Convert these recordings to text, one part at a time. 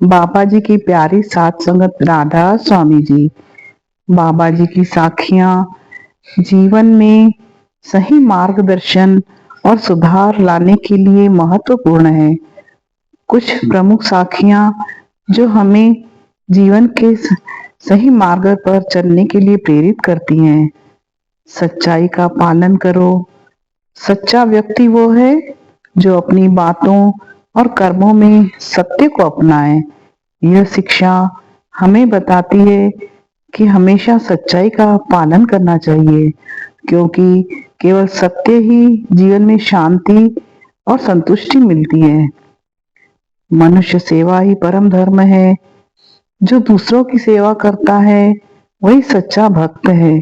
बाबा जी की प्यारी सात संगत राधा स्वामी जी। बाबा जी की साखियां जीवन में सही मार्गदर्शन और सुधार लाने के लिए महत्वपूर्ण है। कुछ प्रमुख साखियां जो हमें जीवन के सही मार्ग पर चलने के लिए प्रेरित करती हैं। सच्चाई का पालन करो। सच्चा व्यक्ति वो है जो अपनी बातों और कर्मों में सत्य को अपनाए। यह शिक्षा हमें बताती है कि हमेशा सच्चाई का पालन करना चाहिए, क्योंकि केवल सत्य ही जीवन में शांति और संतुष्टि मिलती है। मनुष्य सेवा ही परम धर्म है। जो दूसरों की सेवा करता है वही सच्चा भक्त है।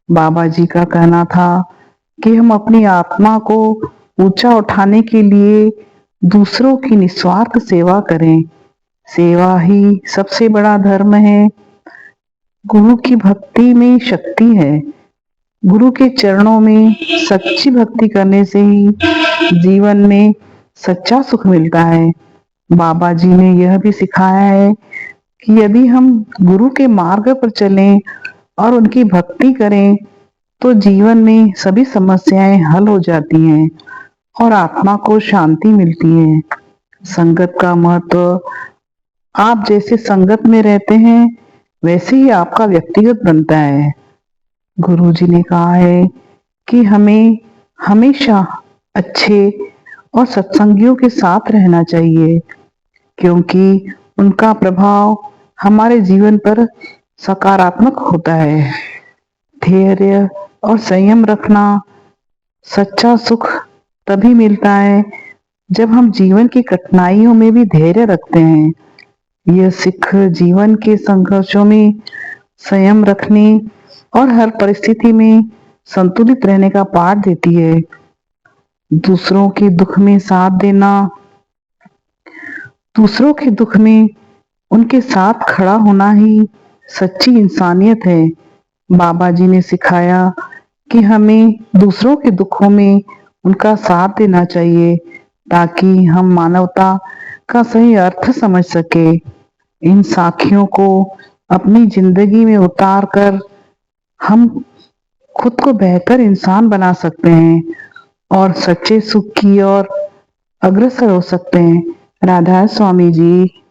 बाबा जी का कहना था कि हम अपनी आत्मा को ऊंचा उठाने के लिए दूसरों की निस्वार्थ सेवा करें। सेवा ही सबसे बड़ा धर्म है। गुरु की भक्ति में शक्ति है। गुरु के चरणों में सच्ची भक्ति करने से ही जीवन में सच्चा सुख मिलता है। बाबा जी ने यह भी सिखाया है कि यदि हम गुरु के मार्ग पर चलें और उनकी भक्ति करें तो जीवन में सभी समस्याएं हल हो जाती हैं और आत्मा को शांति मिलती है। संगत का महत्व, आप जैसे संगत में रहते हैं वैसे ही आपका व्यक्तिगत बनता है। गुरु जी ने कहा है कि हमें हमेशा अच्छे और सत्संगियों के साथ रहना चाहिए, क्योंकि उनका प्रभाव हमारे जीवन पर सकारात्मक होता है। धैर्य और संयम रखना। सच्चा सुख तभी मिलता है जब हम जीवन की कठिनाइयों में भी धैर्य रखते हैं। यह सीख जीवन के संघर्षों में संयम रखने और हर परिस्थिति में संतुलित रहने का पाठ देती है। दूसरों के दुख में साथ देना, दूसरों के दुख में उनके साथ खड़ा होना ही सच्ची इंसानियत है। बाबा जी ने सिखाया कि हमें दूसरों के दुखों में उनका साथ देना चाहिए ताकि हम मानवता का सही अर्थ समझ सके। इन साखियों को अपनी जिंदगी में उतार कर हम खुद को बेहतर इंसान बना सकते हैं और सच्चे सुख की ओर अग्रसर हो सकते हैं। राधा स्वामी जी।